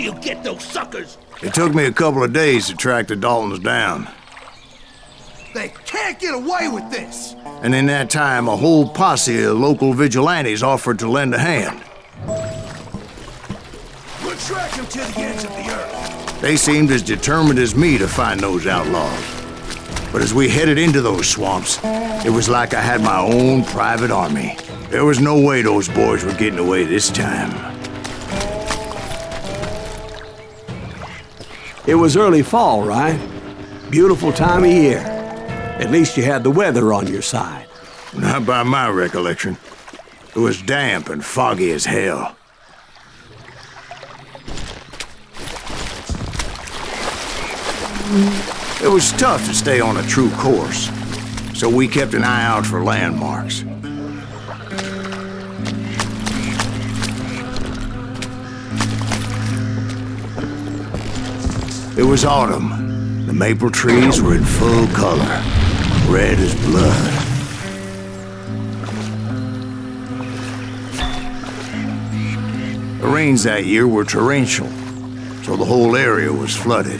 you get those suckers! It took me a couple of days to track the Daltons down. They can't get away with this! And in that time, a whole posse of local vigilantes offered to lend a hand. We'll track them to the ends of the earth. They seemed as determined as me to find those outlaws. But as we headed into those swamps, it was like I had my own private army. There was no way those boys were getting away this time. It was early fall, right? Beautiful time of year. At least you had the weather on your side. Not by my recollection. It was damp and foggy as hell. It was tough to stay on a true course, so we kept an eye out for landmarks. It was autumn. The maple trees were in full color, red as blood. The rains that year were torrential, so the whole area was flooded.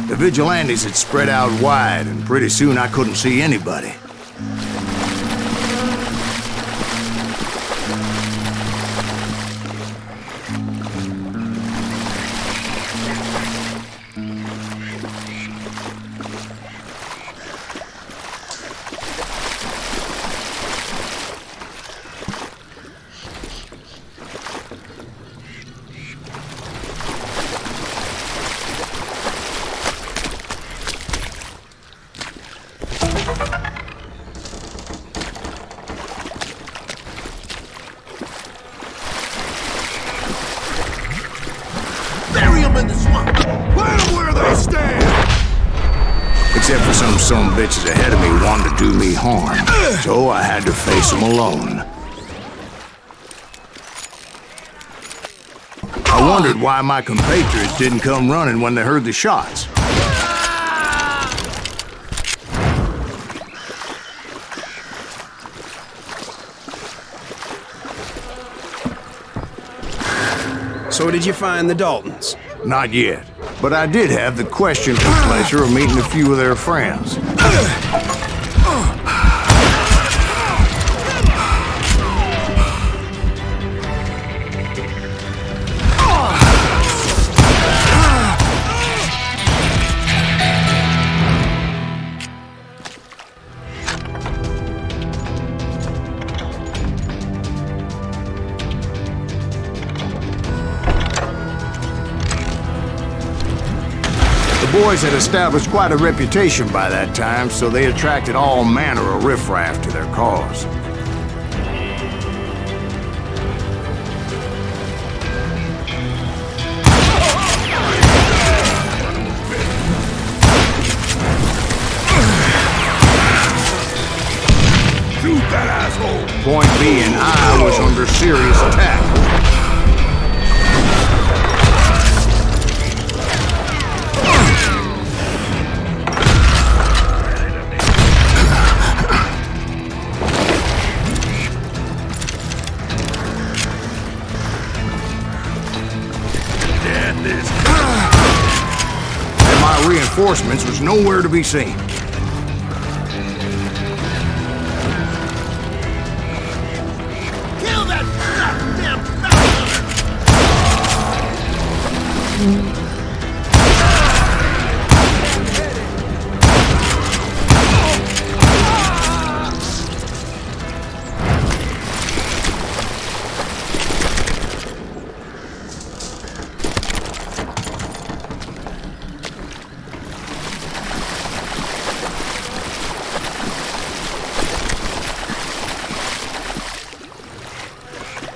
The vigilantes had spread out wide, and pretty soon I couldn't see anybody. In the swamp. Let them where they stand! Except for some bitches ahead of me wanted to do me harm, so I had to face them alone. I wondered why my compatriots didn't come running when they heard the shots. So did you find the Daltons? Not yet, but I did have the questionable pleasure of meeting a few of their friends. The boys had established quite a reputation by that time, so they attracted all manner of riffraff to their cause. Shoot that asshole! Point being, I was under serious attack. And my reinforcements was nowhere to be seen. Kill that goddamn bastard!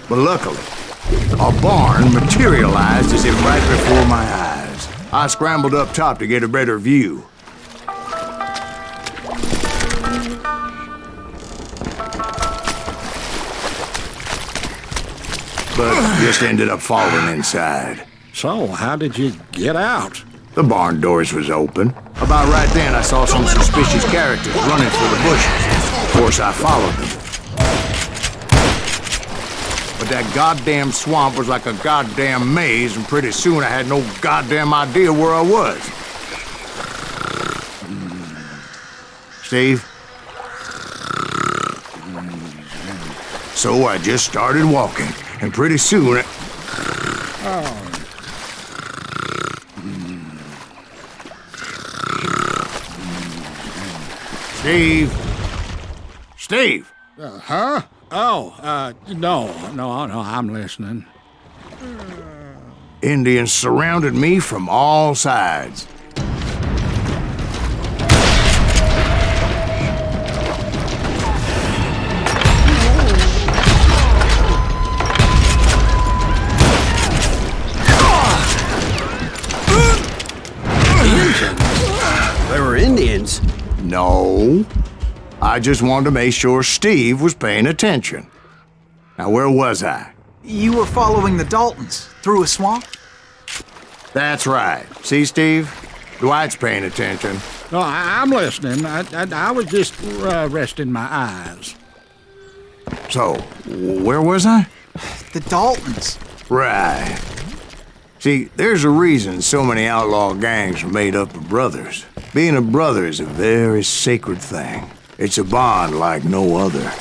But luckily, a barn materialized as if right before my eyes. I scrambled up top to get a better view. But just ended up falling inside. So, how did you get out? The barn doors was open. About right then, I saw some suspicious characters running for the bushes. Of course, I followed them. But that goddamn swamp was like a goddamn maze, and pretty soon I had no goddamn idea where I was. Steve? So I just started walking, and pretty soon Steve? Steve! Huh? Oh, no, I'm listening. Indians surrounded me from all sides. There were Indians. No. I just wanted to make sure Steve was paying attention. Now, where was I? You were following the Daltons through a swamp? That's right. See, Steve? Dwight's paying attention. No, I'm listening. I was just resting my eyes. So, where was I? The Daltons. Right. See, there's a reason so many outlaw gangs are made up of brothers. Being a brother is a very sacred thing. It's a bond like no other.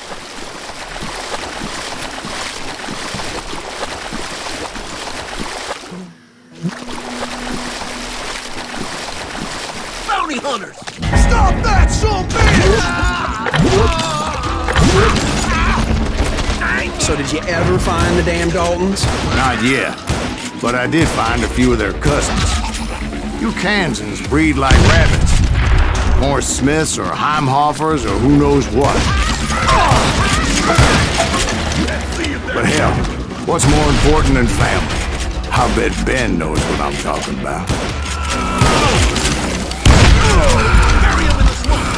Bounty hunters! Stop that, son bitch! So did you ever find the damn Daltons? Not yet, but I did find a few of their cousins. You Kansans breed like rabbits. More Smiths or Heimhoffers or who knows what. But hell, what's more important than family? I bet Ben knows what I'm talking about. Bury him in the swamp!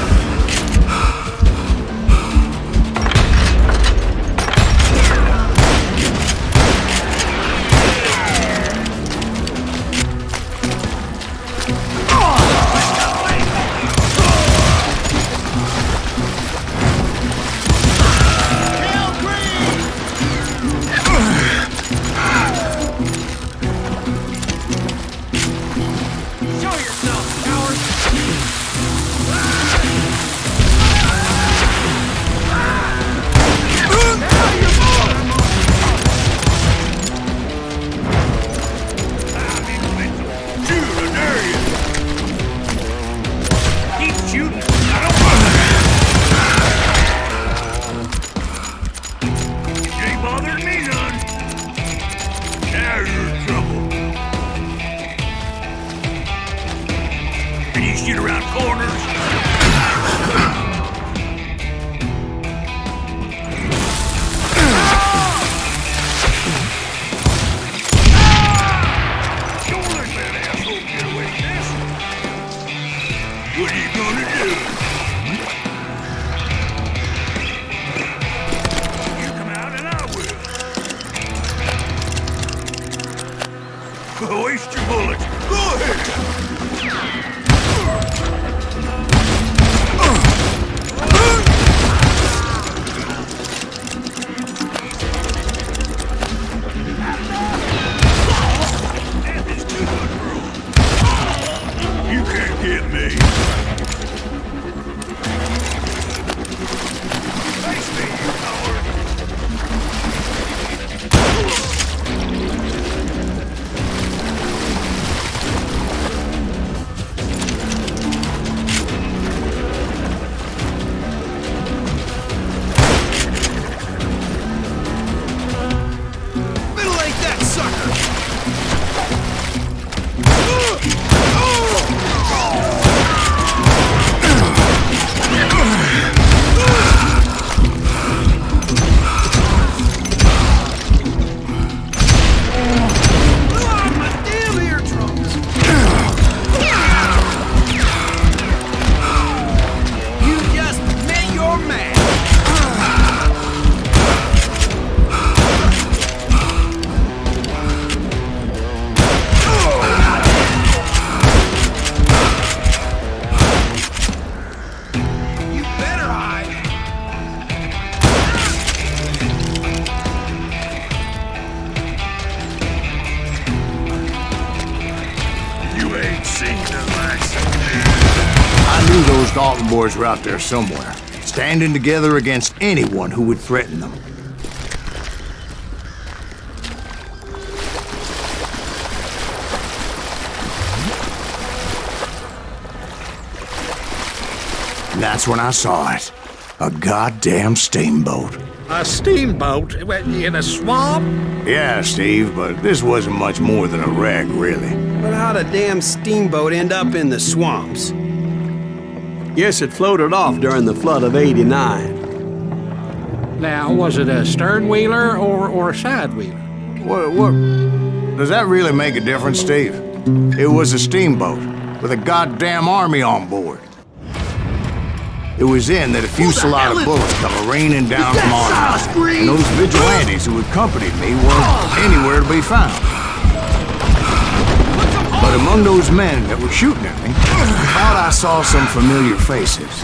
those Dalton boys were out there somewhere, standing together against anyone who would threaten them. And that's when I saw it. A goddamn steamboat. A steamboat in a swamp? Yeah, Steve, but this wasn't much more than a wreck, really. But how'd a damn steamboat end up in the swamps? Yes, it floated off during the flood of '89. Now, was it a stern wheeler or a side wheeler? What? Does that really make a difference, Steve? It was a steamboat with a goddamn army on board. It was then that a fusillade of bullets come raining down from on high, and those vigilantes who accompanied me weren't anywhere to be found. But among those men that were shooting at me, I thought I saw some familiar faces.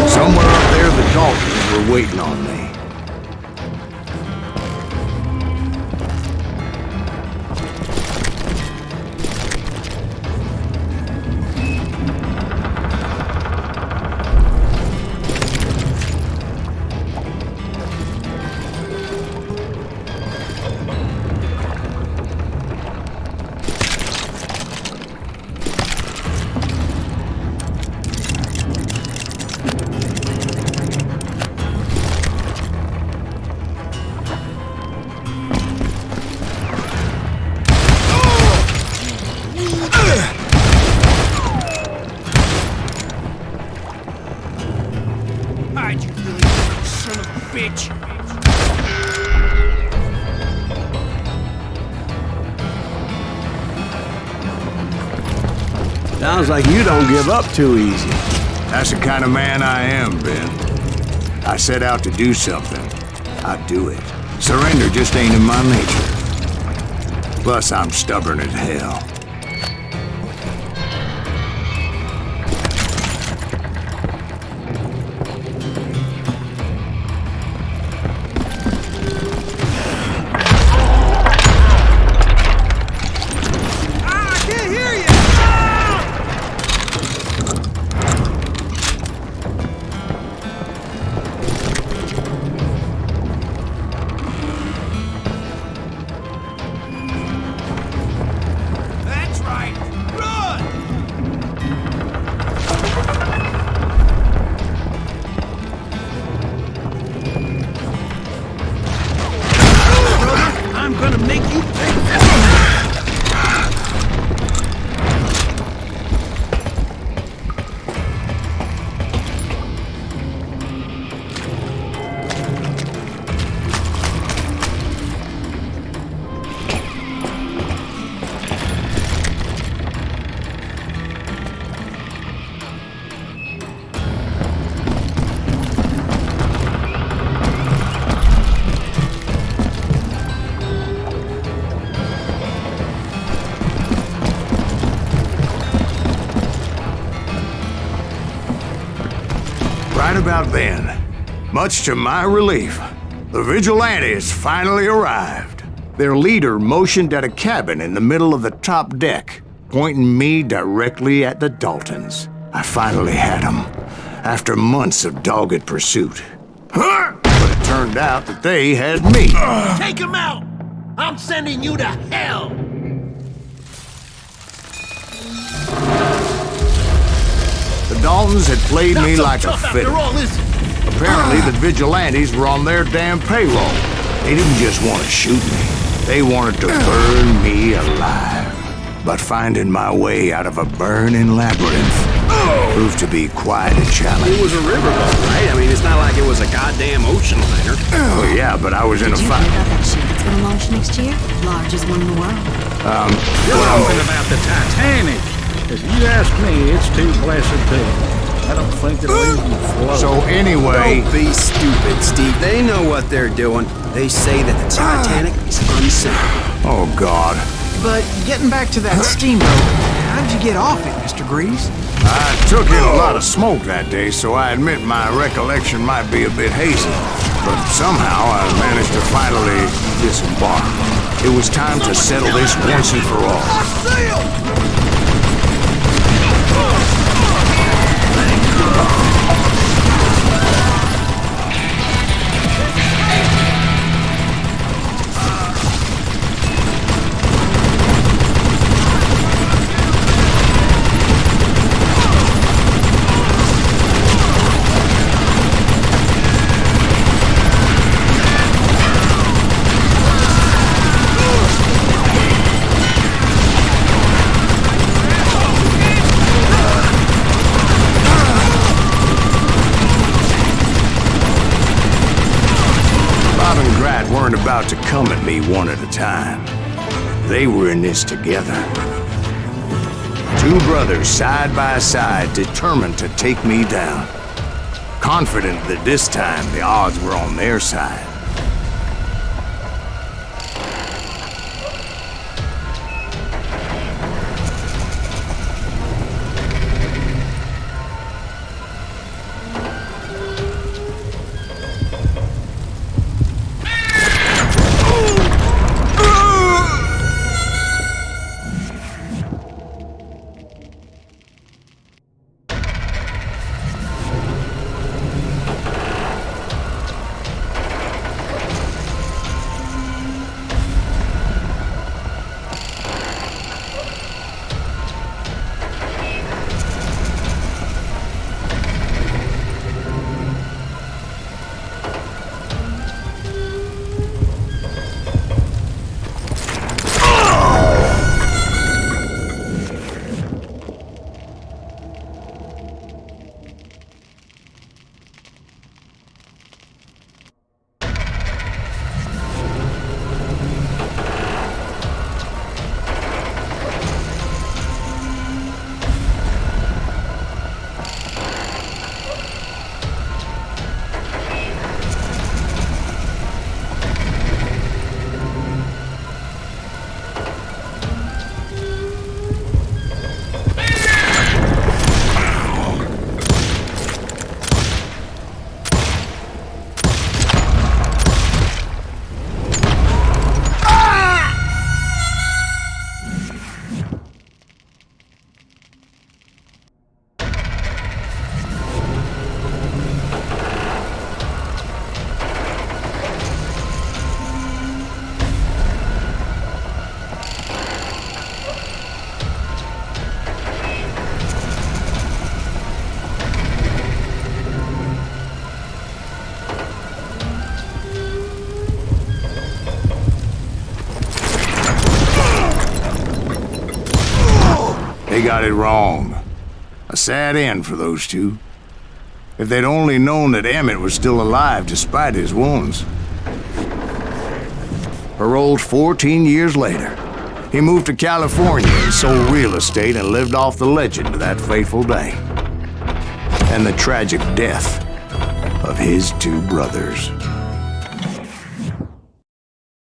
Somewhere up there, the Daltons were waiting on me. Hide, you little son of a bitch! Sounds like you don't give up too easy. That's the kind of man I am, Ben. I set out to do something. I do it. Surrender just ain't in my nature. Plus, I'm stubborn as hell. Right about then, much to my relief, the vigilantes finally arrived. Their leader motioned at a cabin in the middle of the top deck, pointing me directly at the Daltons. I finally had them, after months of dogged pursuit. But it turned out that they had me. Take him out! I'm sending you to hell! The Daltons had played me like a fiddle. After all, is it? Apparently, the vigilantes were on their damn payroll. They didn't just want to shoot me. They wanted to burn me alive. But finding my way out of a burning labyrinth proved to be quite a challenge. It was a riverboat, right? I mean, it's not like it was a goddamn ocean liner. Oh, yeah, but I was in a Did you fight. hear about that ship that's gonna launch next year? Largest one in the world. You're talking about the Titanic. If you ask me, it's too blessed too. I don't think it'll even float. So anyway, Don't be stupid, Steve. They know what they're doing. They say that the Titanic is unsinkable. oh God. But getting back to that steamboat, how did you get off it, Mr. Greaves? I took in a lot of smoke that day, so I admit my recollection might be a bit hazy. But somehow I managed to finally disembark. It was time to settle this once and for all. I see him! Weren't about to come at me one at a time. They were in this together. Two brothers side by side, determined to take me down. Confident that this time the odds were on their side. They got it wrong. A sad end for those two. If they'd only known that Emmett was still alive despite his wounds. Paroled 14 years later, he moved to California and sold real estate and lived off the legend of that fateful day. And the tragic death of his two brothers.